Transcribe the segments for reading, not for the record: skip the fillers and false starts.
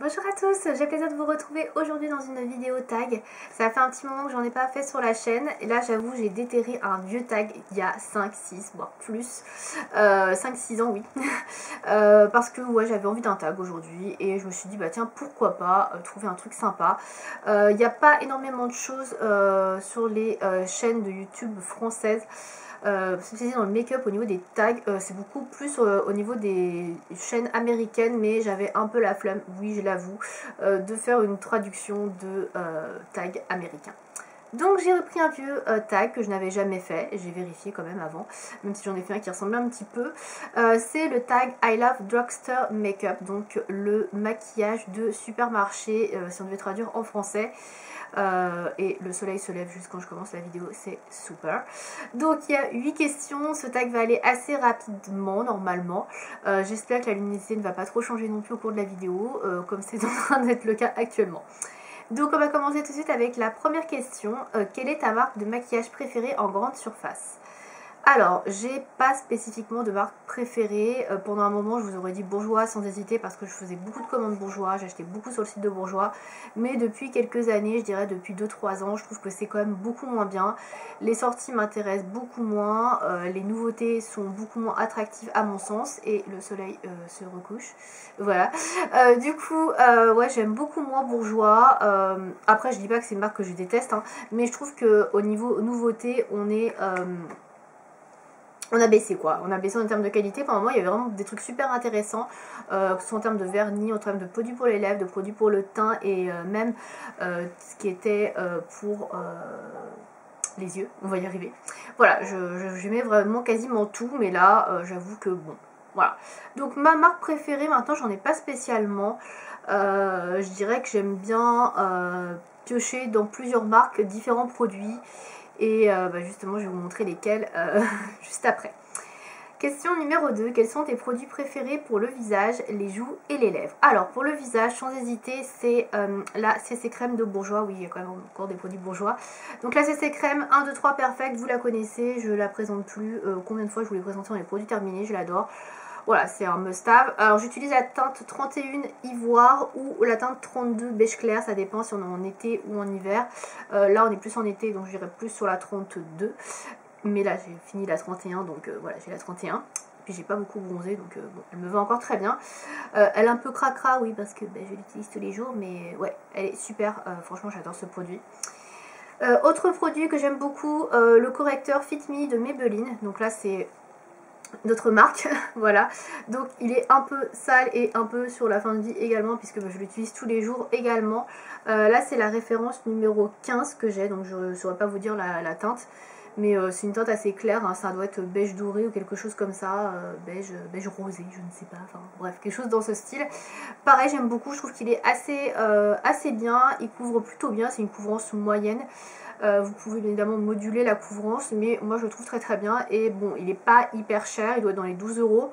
Bonjour à tous, j'ai plaisir de vous retrouver aujourd'hui dans une vidéo tag. Ça fait un petit moment que j'en ai pas fait sur la chaîne et là j'avoue j'ai déterré un vieux tag il y a 5, 6, voire plus, 5-6 ans oui, parce que ouais, j'avais envie d'un tag aujourd'hui et je me suis dit bah tiens pourquoi pas trouver un truc sympa. Il n'y a pas énormément de choses sur les chaînes de YouTube françaises. Spécialisé dans le make-up au niveau des tags, c'est beaucoup plus au niveau des chaînes américaines, mais j'avais un peu la flemme, oui je l'avoue, de faire une traduction de tag américain. Donc j'ai repris un vieux tag que je n'avais jamais fait, j'ai vérifié quand même avant, même si j'en ai fait un qui ressemblait un petit peu. C'est le tag I Love Drugstore Makeup, donc le maquillage de supermarché, si on devait traduire en français. Et le soleil se lève juste quand je commence la vidéo, c'est super. Donc il y a 8 questions, ce tag va aller assez rapidement normalement. J'espère que la luminosité ne va pas trop changer non plus au cours de la vidéo, comme c'est en train d'être le cas actuellement. Donc on va commencer tout de suite avec la première question. Quelle est ta marque de maquillage préférée en grande surface? Alors, j'ai pas spécifiquement de marque préférée. Pendant un moment, je vous aurais dit Bourjois sans hésiter parce que je faisais beaucoup de commandes Bourjois, j'achetais beaucoup sur le site de Bourjois. Mais depuis quelques années, je dirais depuis 2-3 ans, je trouve que c'est quand même beaucoup moins bien. Les sorties m'intéressent beaucoup moins, les nouveautés sont beaucoup moins attractives à mon sens et le soleil se recouche. Voilà. Du coup, ouais, j'aime beaucoup moins Bourjois. Après, je dis pas que c'est une marque que je déteste, hein, mais je trouve qu'au niveau nouveauté, on a baissé quoi, on a baissé en termes de qualité. Pendant moi il y avait vraiment des trucs super intéressants, que ce soit en termes de vernis, en termes de produits pour les lèvres, de produits pour le teint et même ce qui était pour les yeux, on va y arriver. Voilà, j'aimais vraiment quasiment tout, mais là j'avoue que bon, voilà. Donc ma marque préférée maintenant j'en ai pas spécialement, je dirais que j'aime bien piocher dans plusieurs marques, différents produits. Et bah justement, je vais vous montrer lesquels juste après. Question numéro 2. Quels sont tes produits préférés pour le visage, les joues et les lèvres? Alors, pour le visage, sans hésiter, c'est la CC Crème de Bourjois. Oui, il y a quand même encore des produits Bourjois. Donc la CC Crème 1, 2, 3 Perfect, vous la connaissez. Je la présente plus. Combien de fois je vous l'ai présentée dans les produits terminés, je l'adore. Voilà, c'est un must-have. Alors j'utilise la teinte 31 ivoire ou la teinte 32 beige clair, ça dépend si on est en été ou en hiver. Là on est plus en été, donc j'irai plus sur la 32. Mais là j'ai fini la 31, donc voilà, j'ai la 31. Puis j'ai pas beaucoup bronzé, donc bon, elle me va encore très bien. Elle est un peu cracra, oui, parce que je l'utilise tous les jours, mais ouais, elle est super. Franchement, j'adore ce produit. Autre produit que j'aime beaucoup, le correcteur Fit Me de Maybelline. Donc là c'est notre marque, voilà, donc il est un peu sale et un peu sur la fin de vie également puisque je l'utilise tous les jours également. Là c'est la référence numéro 15 que j'ai, donc je ne saurais pas vous dire la teinte, mais c'est une teinte assez claire, hein, ça doit être beige doré ou quelque chose comme ça, beige rosé, je ne sais pas, enfin bref, quelque chose dans ce style. Pareil, j'aime beaucoup, je trouve qu'il est assez bien, il couvre plutôt bien, c'est une couvrance moyenne. Vous pouvez évidemment moduler la couvrance, mais moi je le trouve très très bien. Et bon, il n'est pas hyper cher, il doit être dans les 12 €.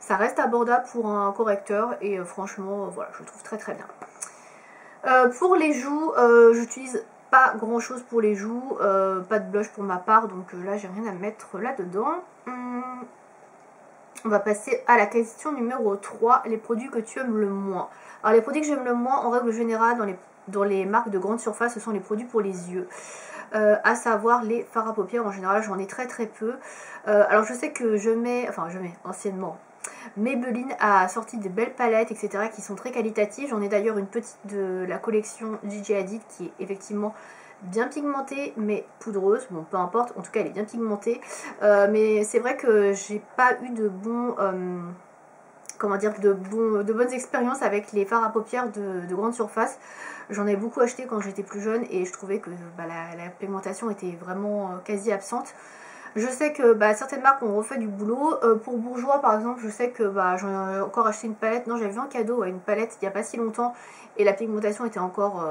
Ça reste abordable pour un correcteur et franchement, voilà, je le trouve très très bien. Pour les joues, j'utilise pas grand chose pour les joues, pas de blush pour ma part, donc là j'ai rien à mettre là-dedans. On va passer à la question numéro 3, les produits que tu aimes le moins. Alors les produits que j'aime le moins, en règle générale, dans les marques de grande surface, ce sont les produits pour les yeux. À savoir les fards à paupières, en général j'en ai très très peu. Alors je sais que je mets anciennement, Maybelline a sorti de belles palettes etc qui sont très qualitatives. J'en ai d'ailleurs une petite de la collection Gigi Hadid qui est effectivement bien pigmentée mais poudreuse, bon peu importe, en tout cas elle est bien pigmentée. Mais c'est vrai que j'ai pas eu de bons... comment dire, de bonnes expériences avec les fards à paupières de grande surface. J'en ai beaucoup acheté quand j'étais plus jeune et je trouvais que la pigmentation était vraiment quasi absente. Je sais que certaines marques ont refait du boulot. Pour Bourjois par exemple, je sais que j'en ai encore acheté une palette. Non, j'avais vu en cadeau une palette il n'y a pas si longtemps et la pigmentation était encore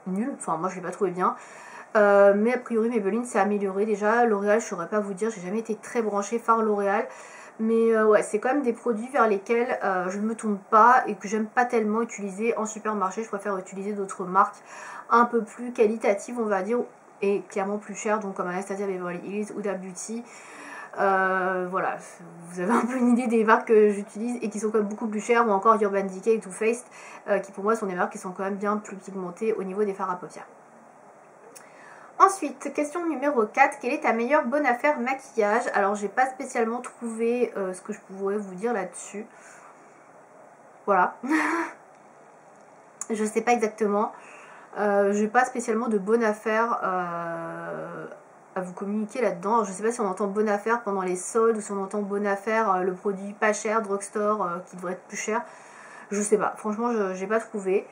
nulle. Enfin, moi je ne l'ai pas trouvé bien. Mais a priori Maybelline s'est amélioré déjà. L'Oréal, je ne saurais pas vous dire, j'ai jamais été très branchée phare L'Oréal. Mais ouais, c'est quand même des produits vers lesquels je ne me tourne pas et que j'aime pas tellement utiliser en supermarché. Je préfère utiliser d'autres marques un peu plus qualitatives, on va dire, et clairement plus chères, donc comme Anastasia Beverly Hills, Huda Beauty. Voilà, vous avez un peu une idée des marques que j'utilise et qui sont quand même beaucoup plus chères, ou encore Urban Decay et Too Faced, qui pour moi sont des marques qui sont quand même bien plus pigmentées au niveau des fards à paupières. Ensuite, question numéro 4, quelle est ta meilleure bonne affaire maquillage? Alors j'ai pas spécialement trouvé ce que je pourrais vous dire là-dessus. Voilà. Je sais pas exactement. J'ai pas spécialement de bonne affaire à vous communiquer là-dedans. Je sais pas si on entend bonne affaire pendant les soldes ou si on entend bonne affaire le produit pas cher, drugstore qui devrait être plus cher. Je sais pas, franchement j'ai pas trouvé.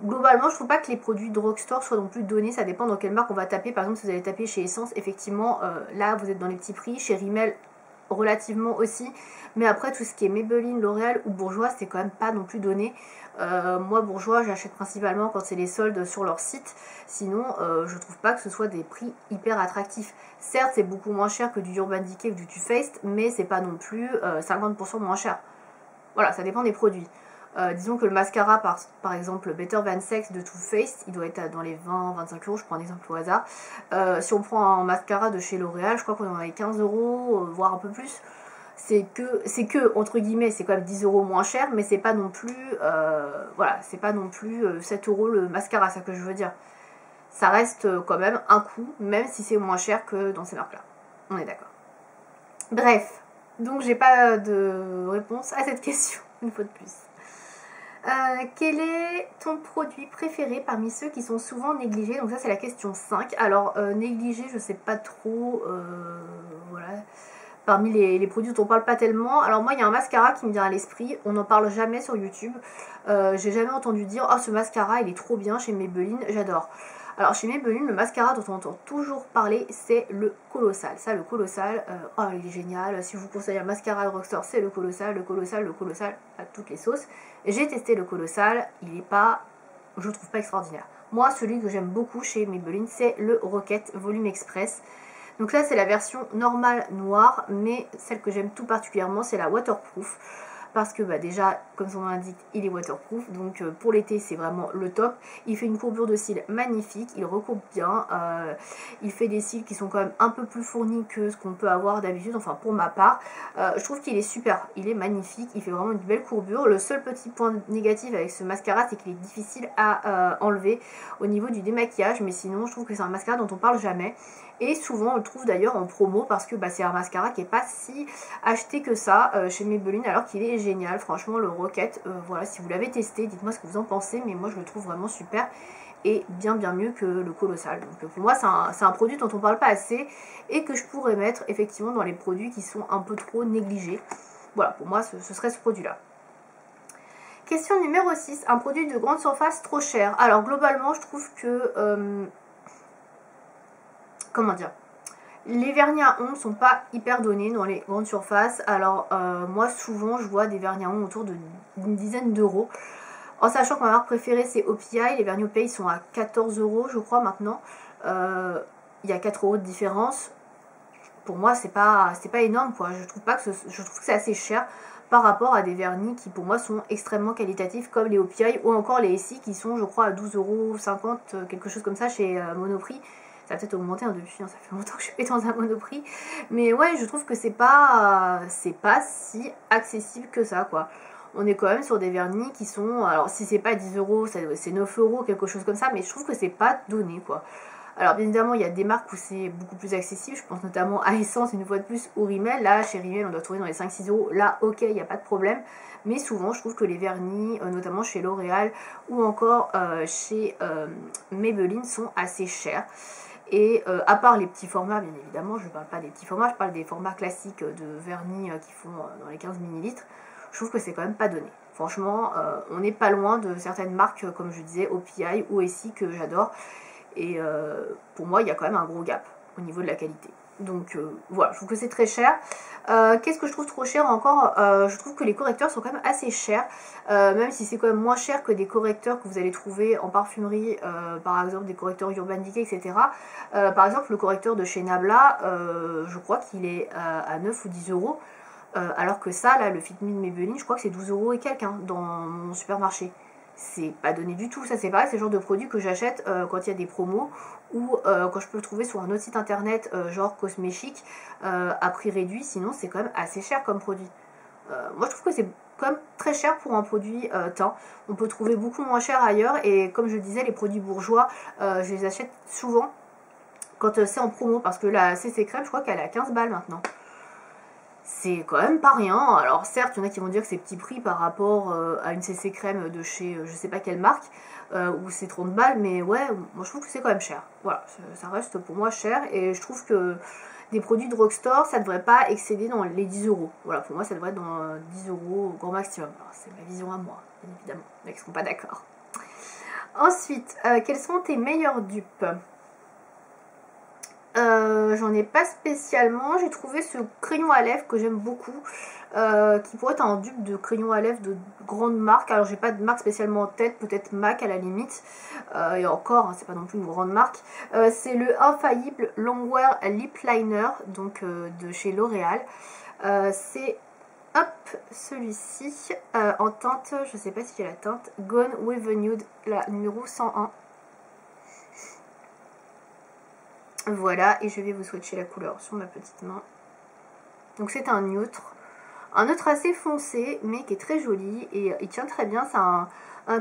Globalement je trouve pas que les produits drugstore soient non plus donnés, ça dépend dans quelle marque on va taper. Par exemple si vous allez taper chez Essence, effectivement là vous êtes dans les petits prix, chez Rimmel relativement aussi, mais après tout ce qui est Maybelline, L'Oréal ou Bourjois c'est quand même pas non plus donné. Moi Bourjois j'achète principalement quand c'est les soldes sur leur site, sinon je trouve pas que ce soit des prix hyper attractifs. Certes c'est beaucoup moins cher que du Urban Decay ou du Too Faced, mais c'est pas non plus 50% moins cher. Voilà, ça dépend des produits. Disons que le mascara par exemple Better Than Sex de Too Faced, il doit être dans les 20-25 euros, je prends un exemple au hasard. Si on prend un mascara de chez L'Oréal, je crois qu'on en a 15 euros, voire un peu plus. C'est que entre guillemets, c'est quand même 10 euros moins cher, mais c'est pas non plus, voilà, c'est pas non plus 7 euros le mascara, c'est ça que je veux dire. Ça reste quand même un coût, même si c'est moins cher que dans ces marques-là. On est d'accord. Bref, donc j'ai pas de réponse à cette question, une fois de plus. Quel est ton produit préféré parmi ceux qui sont souvent négligés? Donc ça c'est la question 5. Alors négligé je sais pas trop, voilà, parmi les produits dont on parle pas tellement. Alors moi il y a un mascara qui me vient à l'esprit, on n'en parle jamais sur YouTube. J'ai jamais entendu dire oh ce mascara il est trop bien chez Maybelline, j'adore. Alors chez Maybelline, le mascara dont on entend toujours parler, c'est le Colossal. Ça, le Colossal, oh il est génial. Si je vous conseille un mascara drugstore, c'est le Colossal, le Colossal, le Colossal, à toutes les sauces. J'ai testé le Colossal, il est pas, je le trouve pas extraordinaire. Moi, celui que j'aime beaucoup chez Maybelline, c'est le Rocket Volume Express. Donc là, c'est la version normale noire, mais celle que j'aime tout particulièrement, c'est la waterproof. Parce que bah, déjà, comme son nom l'indique, il est waterproof, donc pour l'été c'est vraiment le top. Il fait une courbure de cils magnifique, il recourbe bien, il fait des cils qui sont quand même un peu plus fournis que ce qu'on peut avoir d'habitude, enfin pour ma part. Je trouve qu'il est super, il est magnifique, il fait vraiment une belle courbure. Le seul petit point négatif avec ce mascara, c'est qu'il est difficile à enlever au niveau du démaquillage, mais sinon je trouve que c'est un mascara dont on parle jamais. Et souvent on le trouve d'ailleurs en promo parce que bah, c'est un mascara qui n'est pas si acheté que ça chez Maybelline, alors qu'il est génial. Franchement le Rocket, voilà, si vous l'avez testé, dites-moi ce que vous en pensez, mais moi je le trouve vraiment super et bien mieux que le Colossal. Donc pour moi c'est un produit dont on parle pas assez et que je pourrais mettre effectivement dans les produits qui sont un peu trop négligés. Voilà, pour moi ce serait ce produit là. Question numéro 6, un produit de grande surface trop cher. Alors globalement je trouve que comment dire, les vernis à ongles sont pas hyper donnés dans les grandes surfaces. Alors moi souvent je vois des vernis à ongles autour d'une dizaine d'euros. En sachant que ma marque préférée c'est OPI, les vernis OPI sont à 14 euros je crois maintenant. Il y a 4 euros de différence. Pour moi c'est pas énorme quoi. Je trouve que c'est assez cher par rapport à des vernis qui pour moi sont extrêmement qualitatifs comme les OPI ou encore les SI qui sont je crois à 12,50 €, quelque chose comme ça chez Monoprix. Ça a peut-être augmenté depuis, hein, ça fait longtemps que je suis dans un Monoprix. Mais ouais, je trouve que c'est pas si accessible que ça, quoi. On est quand même sur des vernis qui sont, alors si c'est pas 10 euros, c'est 9 euros, quelque chose comme ça, mais je trouve que c'est pas donné, quoi. Alors bien évidemment, il y a des marques où c'est beaucoup plus accessible, je pense notamment à Essence, une fois de plus, ou Rimmel. Là, chez Rimmel, on doit trouver dans les 5-6 euros. Là, ok, il n'y a pas de problème. Mais souvent, je trouve que les vernis, notamment chez L'Oréal ou encore chez Maybelline, sont assez chers. Et à part les petits formats, bien évidemment, je ne parle pas des petits formats, je parle des formats classiques de vernis qui font dans les 15 ml, je trouve que c'est quand même pas donné. Franchement, on n'est pas loin de certaines marques, comme je disais, OPI ou SI que j'adore. Et pour moi, il y a quand même un gros gap au niveau de la qualité. Donc voilà, je trouve que c'est très cher. Qu'est-ce que je trouve trop cher encore? Je trouve que les correcteurs sont quand même assez chers, même si c'est quand même moins cher que des correcteurs que vous allez trouver en parfumerie, par exemple des correcteurs Urban Decay, etc. Par exemple le correcteur de chez Nabla, je crois qu'il est à 9 ou 10 euros, alors que ça, là, le Fit Me de Maybelline, je crois que c'est 12 euros et quelques hein, dans mon supermarché. c'est pas donné du tout. Ça c'est pareil, c'est le genre de produit que j'achète quand il y a des promos ou quand je peux le trouver sur un autre site internet genre Cosméchic à prix réduit. Sinon c'est quand même assez cher comme produit. Moi je trouve que c'est quand même très cher pour un produit teint. On peut trouver beaucoup moins cher ailleurs, et comme je disais, les produits bourgeois je les achète souvent quand c'est en promo, parce que la CC crème je crois qu'elle est à 15 balles maintenant. C'est quand même pas rien. Alors certes, il y en a qui vont dire que c'est petit prix par rapport à une CC crème de chez je sais pas quelle marque, où c'est 30 balles, mais ouais, moi je trouve que c'est quand même cher. Voilà, ça reste pour moi cher, et je trouve que des produits drugstore, ça ne devrait pas excéder dans les 10 euros. Voilà, pour moi ça devrait être dans 10 euros au grand maximum. C'est ma vision à moi, bien évidemment, il y en a qui ne sont pas d'accord. Ensuite, quels sont tes meilleurs dupes? J'en ai pas spécialement. J'ai trouvé ce crayon à lèvres que j'aime beaucoup, qui pourrait être un dupe de crayon à lèvres de grande marque. Alors j'ai pas de marque spécialement en tête, peut-être MAC à la limite, et encore, hein, c'est pas non plus une grande marque. C'est le Infaillible Longwear Lip Liner, donc de chez L'Oréal. C'est hop, celui-ci en teinte, je sais pas si j'ai la teinte, Gone with the Nude, la numéro 101. Voilà, et je vais vous swatcher la couleur sur ma petite main. Donc c'est un neutre assez foncé, mais qui est très joli, et il tient très bien. C'est un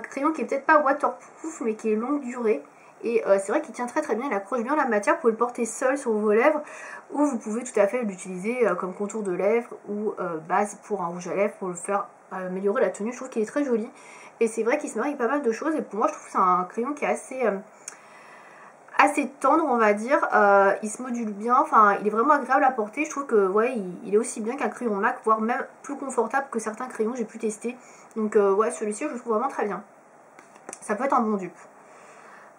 crayon qui est peut-être pas waterproof, mais qui est longue durée. Et c'est vrai qu'il tient très bien, il accroche bien la matière. Vous pouvez le porter seul sur vos lèvres, ou vous pouvez tout à fait l'utiliser comme contour de lèvres, ou base pour un rouge à lèvres, pour le faire améliorer la tenue. Je trouve qu'il est très joli, et c'est vrai qu'il se marie avec pas mal de choses, et pour moi je trouve que c'est un crayon qui est assez tendre, on va dire. Il se module bien, enfin il est vraiment agréable à porter. Je trouve que ouais, il est aussi bien qu'un crayon MAC, voire même plus confortable que certains crayons que j'ai pu tester. Donc ouais, celui-ci je le trouve vraiment très bien. Ça peut être un bon dupe.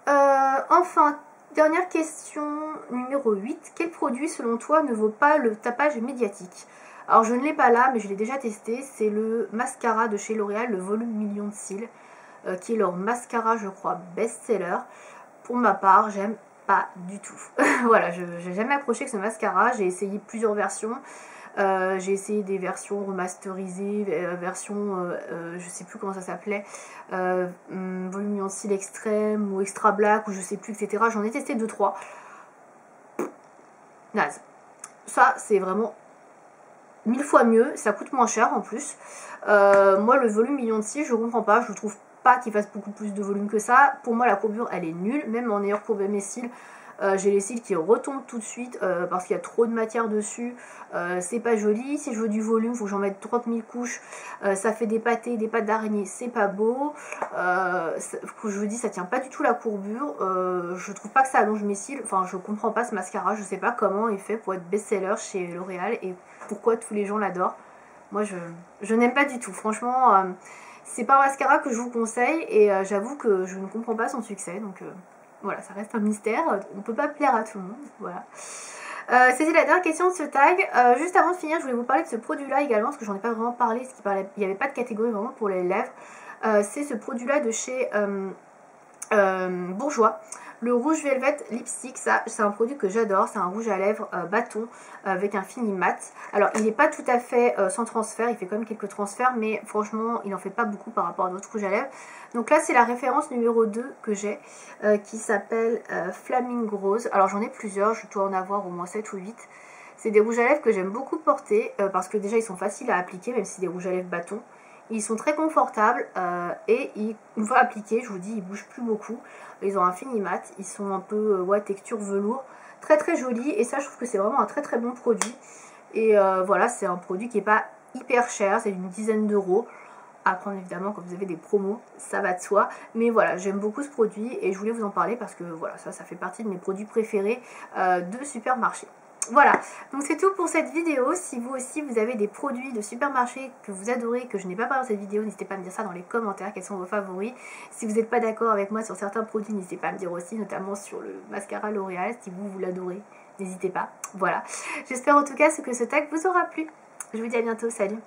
Enfin, dernière question numéro 8. Quel produit selon toi ne vaut pas le tapage médiatique? Alors je ne l'ai pas là, mais je l'ai déjà testé. C'est le mascara de chez L'Oréal, le volume million de cils, qui est leur mascara, je crois, best-seller. Pour ma part, j'aime pas du tout. Voilà, je n'ai jamais accroché avec ce mascara. J'ai essayé plusieurs versions. J'ai essayé des versions remasterisées, version, je sais plus comment ça s'appelait, volume en cils extrême ou extra black ou je sais plus, etc. J'en ai testé 2-3. Naze. Ça, c'est vraiment 1000 fois mieux. Ça coûte moins cher en plus. Moi, le volume million de cils, je comprends pas. Je trouve pas qu'il fasse beaucoup plus de volume que ça. Pour moi, la courbure, elle est nulle. Même en ayant courbé mes cils, j'ai les cils qui retombent tout de suite parce qu'il y a trop de matière dessus. C'est pas joli. Si je veux du volume, il faut que j'en mette 30 000 couches. Ça fait des pâtés, des pattes d'araignée. C'est pas beau. Je vous dis, ça tient pas du tout la courbure. Je trouve pas que ça allonge mes cils. Enfin, je comprends pas ce mascara. Je sais pas comment il fait pour être best-seller chez L'Oréal et pourquoi tous les gens l'adorent. Moi, je n'aime pas du tout. Franchement, c'est pas un mascara que je vous conseille, et j'avoue que je ne comprends pas son succès. Donc voilà, ça reste un mystère. On peut pas plaire à tout le monde. Voilà. C'était la dernière question de ce tag. Juste avant de finir, je voulais vous parler de ce produit là également, parce que j'en ai pas vraiment parlé, parce qu'il n'y avait pas de catégorie vraiment pour les lèvres. C'est ce produit là de chez Bourjois, le rouge velvet lipstick. Ça c'est un produit que j'adore. C'est un rouge à lèvres bâton avec un fini mat. Alors il n'est pas tout à fait sans transfert, il fait quand même quelques transferts, mais franchement il n'en fait pas beaucoup par rapport à d'autres rouges à lèvres. Donc là c'est la référence numéro 2 que j'ai, qui s'appelle Flaming Rose. Alors j'en ai plusieurs, je dois en avoir au moins 7 ou 8. C'est des rouges à lèvres que j'aime beaucoup porter, parce que déjà ils sont faciles à appliquer, même si c'est des rouges à lèvres bâton. Ils sont très confortables, et une fois appliqués, je vous dis, ils bougent plus beaucoup. Ils ont un fini mat, ils sont un peu ouais, texture velours, très très joli, et ça je trouve que c'est vraiment un très très bon produit. Et voilà, c'est un produit qui n'est pas hyper cher, c'est une dizaine d'euros. À prendre évidemment quand vous avez des promos, ça va de soi. Mais voilà, j'aime beaucoup ce produit et je voulais vous en parler parce que voilà, ça fait partie de mes produits préférés de supermarché. Voilà, donc c'est tout pour cette vidéo. Si vous aussi vous avez des produits de supermarché que vous adorez, que je n'ai pas parlé dans cette vidéo, n'hésitez pas à me dire ça dans les commentaires, quels sont vos favoris. Si vous n'êtes pas d'accord avec moi sur certains produits, n'hésitez pas à me dire aussi, notamment sur le mascara L'Oréal, si vous l'adorez, n'hésitez pas. Voilà, j'espère en tout cas que ce tag vous aura plu. Je vous dis à bientôt, salut.